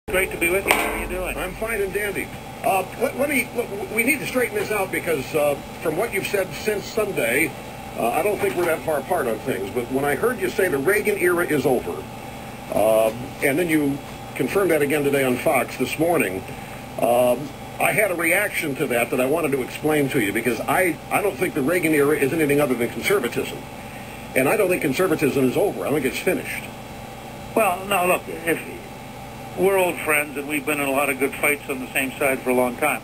Great to be with you. How are you doing? I'm fine and dandy. We need to straighten this out because from what you've said since Sunday, I don't think we're that far apart on things. But when I heard you say the Reagan era is over, and then you confirmed that again today on Fox this morning, I had a reaction to that I wanted to explain to you because I don't think the Reagan era is anything other than conservatism. And I don't think conservatism is over. I think it's finished. Well, no, look, we're old friends and we've been in a lot of good fights on the same side for a long time.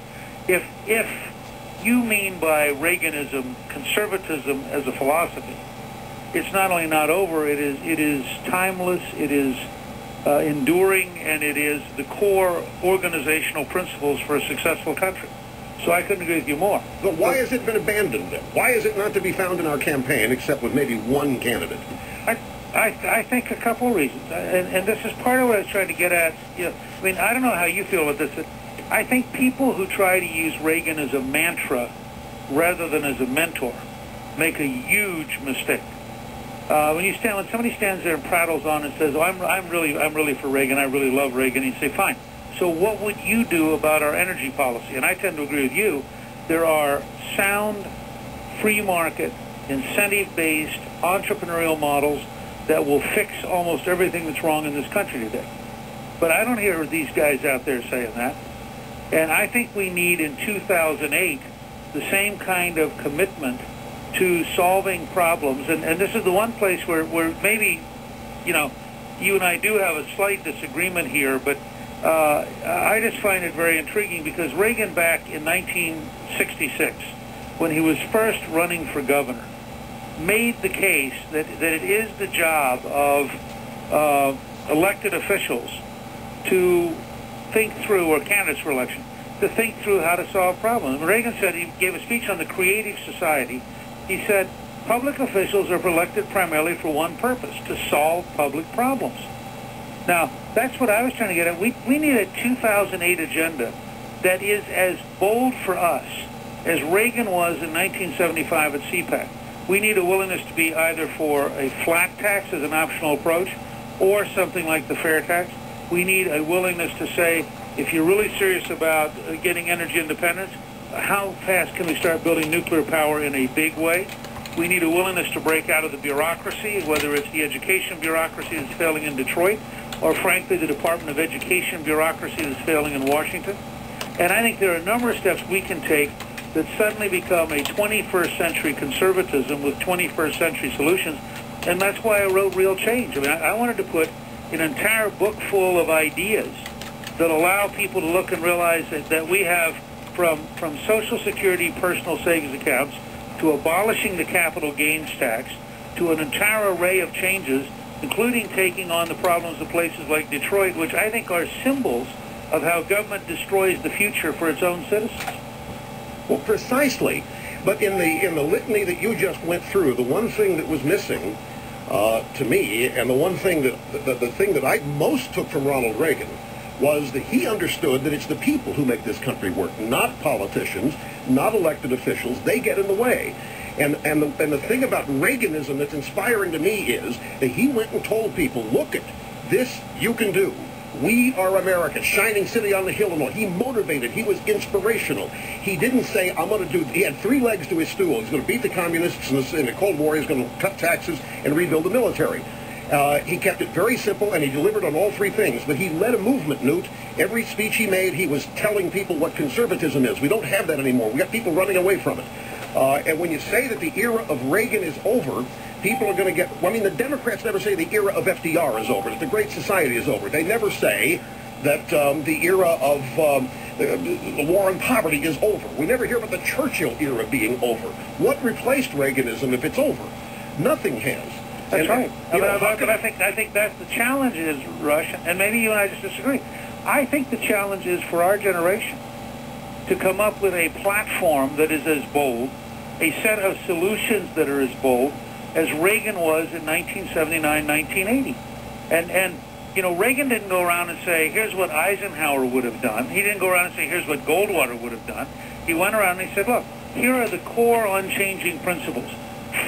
If you mean by Reaganism conservatism as a philosophy, it's not only not over, it is timeless, it is enduring, and it is the core organizational principles for a successful country. So I couldn't agree with you more. But why has it been abandoned then? Why is it not to be found in our campaign except with maybe one candidate? I think a couple of reasons, and this is part of what I was trying to get at. You know, I mean, I don't know how you feel about this, but I think people who try to use Reagan as a mantra rather than as a mentor make a huge mistake. When somebody stands there and prattles on and says, "Oh, I'm really for Reagan. I really love Reagan," you say, "Fine. So what would you do about our energy policy?" And I tend to agree with you. There are sound, free market, incentive-based entrepreneurial models that will fix almost everything that's wrong in this country today. But I don't hear these guys out there saying that. And I think we need in 2008 the same kind of commitment to solving problems. And this is the one place where maybe, you know, you and I do have a slight disagreement here, but I just find it very intriguing because Reagan back in 1966, when he was first running for governor, made the case that it is the job of elected officials to think through, or candidates for election, to think through how to solve problems. Reagan said, he gave a speech on the creative society. He said, public officials are elected primarily for one purpose, to solve public problems. Now, that's what I was trying to get at. We need a 2008 agenda that is as bold for us as Reagan was in 1975 at CPAC. We need a willingness to be either for a flat tax as an optional approach or something like the fair tax. We need a willingness to say, if you're really serious about getting energy independence, how fast can we start building nuclear power in a big way? We need a willingness to break out of the bureaucracy, whether it's the education bureaucracy that's failing in Detroit or, frankly, the Department of Education bureaucracy that's failing in Washington. And I think there are a number of steps we can take that suddenly become a 21st century conservatism with 21st century solutions, and that's why I wrote Real Change. I mean, I wanted to put an entire book full of ideas that allow people to look and realize that we have from Social Security personal savings accounts to abolishing the capital gains tax to an entire array of changes, including taking on the problems of places like Detroit, which I think are symbols of how government destroys the future for its own citizens. Well, precisely. But in the litany that you just went through, the one thing that was missing to me, and the one thing the thing that I most took from Ronald Reagan, was that he understood that it's the people who make this country work, not politicians, not elected officials. They get in the way. And the thing about Reaganism that's inspiring to me is that he went and told people, look at this, you can do. We are America, shining city on the hill and all. He motivated. He was inspirational. He didn't say, I'm going to do... He had three legs to his stool. He's going to beat the communists in the Cold War. He's going to cut taxes and rebuild the military. He kept it very simple, and he delivered on all three things. But he led a movement, Newt. Every speech he made, he was telling people what conservatism is. We don't have that anymore. We got people running away from it. And when you say that the era of Reagan is over, people are going to get... Well, I mean, the Democrats never say the era of FDR is over, that the Great Society is over. They never say that the era of the war on poverty is over. We never hear about the Churchill era being over. What replaced Reaganism if it's over? Nothing has. That's right. But I think that's the challenge is, Rush, and maybe you and I just disagree. I think the challenge is for our generation to come up with a platform that is as bold, a set of solutions that are as bold as Reagan was in 1979, 1980. And you know, Reagan didn't go around and say, here's what Eisenhower would have done. He didn't go around and say, here's what Goldwater would have done. He went around and he said, look, here are the core unchanging principles.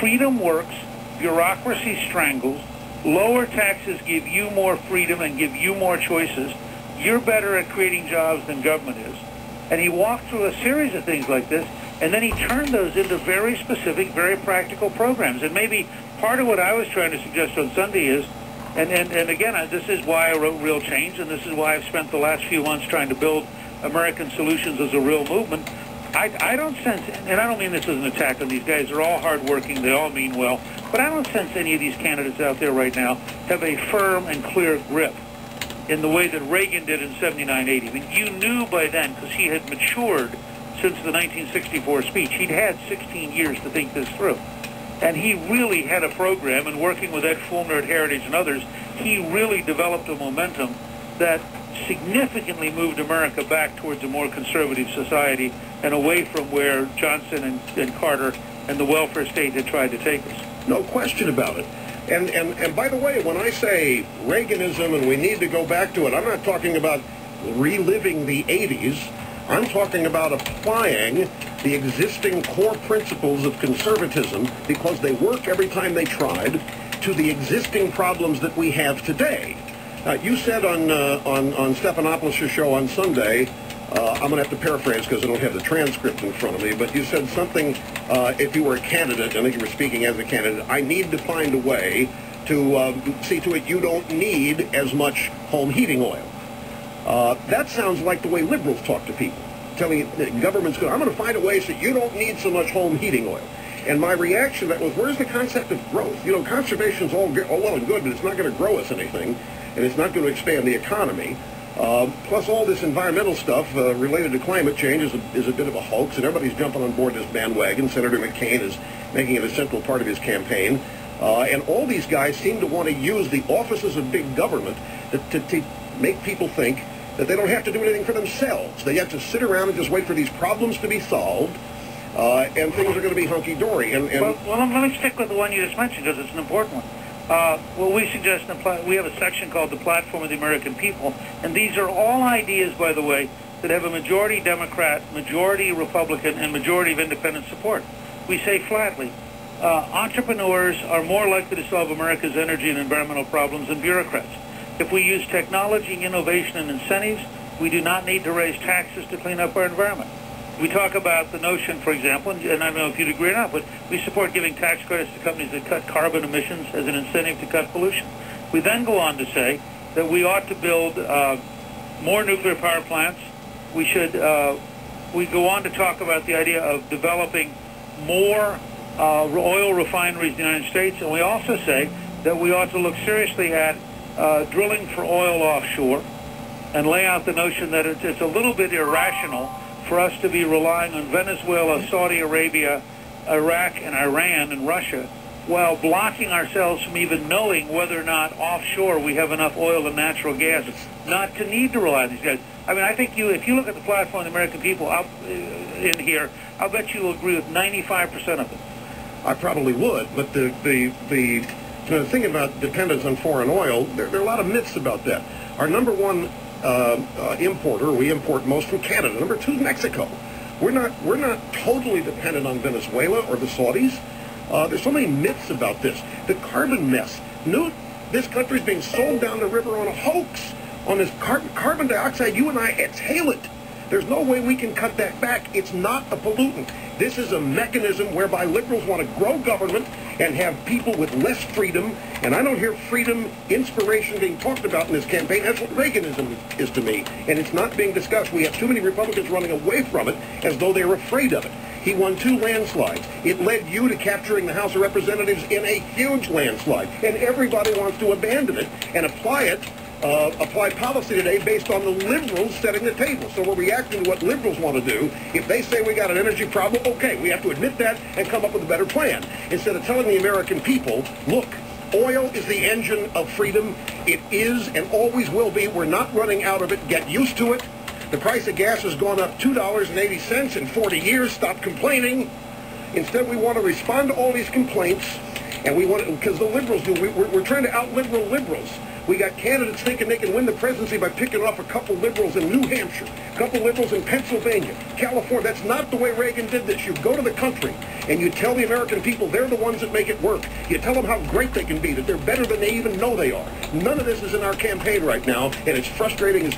Freedom works, bureaucracy strangles, lower taxes give you more freedom and give you more choices, you're better at creating jobs than government is. And he walked through a series of things like this, and then he turned those into very specific, very practical programs. And maybe part of what I was trying to suggest on Sunday is, and again, this is why I wrote Real Change, and this is why I've spent the last few months trying to build American Solutions as a real movement. I don't sense, and I don't mean this as an attack on these guys, they're all hardworking, they all mean well, but I don't sense any of these candidates out there right now have a firm and clear grip in the way that Reagan did in 79-80. I mean, you knew by then, because he had matured since the 1964 speech, he'd had 16 years to think this through. And he really had a program, and working with Ed Fulmer at Heritage and others, he really developed a momentum that significantly moved America back towards a more conservative society and away from where Johnson and Carter and the welfare state had tried to take us. No question about it. And by the way, when I say Reaganism and we need to go back to it, I'm not talking about reliving the 80s. I'm talking about applying the existing core principles of conservatism, because they work every time they tried, to the existing problems that we have today. You said on Stephanopoulos' show on Sunday, I'm going to have to paraphrase because I don't have the transcript in front of me, but you said something, if you were a candidate, I think you were speaking as a candidate, I need to find a way to see to it you don't need as much home heating oil. That sounds like the way liberals talk to people, telling you the government's going, I'm going to find a way so you don't need so much home heating oil. And my reaction to that was, where's the concept of growth? You know, conservation's all well and good, but it's not going to grow us anything, and it's not going to expand the economy. Plus all this environmental stuff related to climate change is a bit of a hoax, and everybody's jumping on board this bandwagon. Senator McCain is making it a central part of his campaign. And all these guys seem to want to use the offices of big government to make people think that they don't have to do anything for themselves. They have to sit around and just wait for these problems to be solved, and things are going to be hunky-dory. Well, let me stick with the one you just mentioned, because it's an important one. Well, we suggest we have a section called the Platform of the American People, and these are all ideas, by the way, that have a majority Democrat, majority Republican, and majority of independent support. We say flatly, entrepreneurs are more likely to solve America's energy and environmental problems than bureaucrats. If we use technology, innovation, and incentives, we do not need to raise taxes to clean up our environment. We talk about the notion, for example, and I don't know if you'd agree or not, but we support giving tax credits to companies that cut carbon emissions as an incentive to cut pollution. We then go on to say that we ought to build more nuclear power plants. We go on to talk about the idea of developing more oil refineries in the United States, and we also say that we ought to look seriously at drilling for oil offshore and lay out the notion that it's a little bit irrational for us to be relying on Venezuela, Saudi Arabia, Iraq, and Iran, and Russia, while blocking ourselves from even knowing whether or not offshore we have enough oil and natural gas not to need to rely on these guys. I mean, I think if you look at the Platform of the American People in here, I'll bet you will agree with 95% of them. I probably would, but the thing about dependence on foreign oil, there are a lot of myths about that. Our number one importer, we import most from Canada. Number two, Mexico. We're not totally dependent on Venezuela or the Saudis. There's so many myths about this. The carbon mess. Newt, this country's being sold down the river on a hoax. On this carbon dioxide, you and I exhale it. There's no way we can cut that back. It's not a pollutant. This is a mechanism whereby liberals want to grow government and have people with less freedom. And I don't hear freedom, inspiration being talked about in this campaign. That's what Reaganism is to me. And it's not being discussed. We have too many Republicans running away from it as though they're afraid of it. He won 2 landslides. It led you to capturing the House of Representatives in a huge landslide. And everybody wants to abandon it and apply policy today based on the liberals setting the table. So we're reacting to what liberals want to do. If they say we got an energy problem, okay, we have to admit that and come up with a better plan. Instead of telling the American people, look, oil is the engine of freedom. It is and always will be. We're not running out of it. Get used to it. The price of gas has gone up $2.80 in 40 years. Stop complaining. Instead, we want to respond to all these complaints, and we want to, because the liberals do. We're trying to out-liberal liberals. We got candidates thinking they can win the presidency by picking off a couple liberals in New Hampshire, a couple liberals in Pennsylvania, California. That's not the way Reagan did this. You go to the country and you tell the American people they're the ones that make it work. You tell them how great they can be, that they're better than they even know they are. None of this is in our campaign right now, and it's frustrating as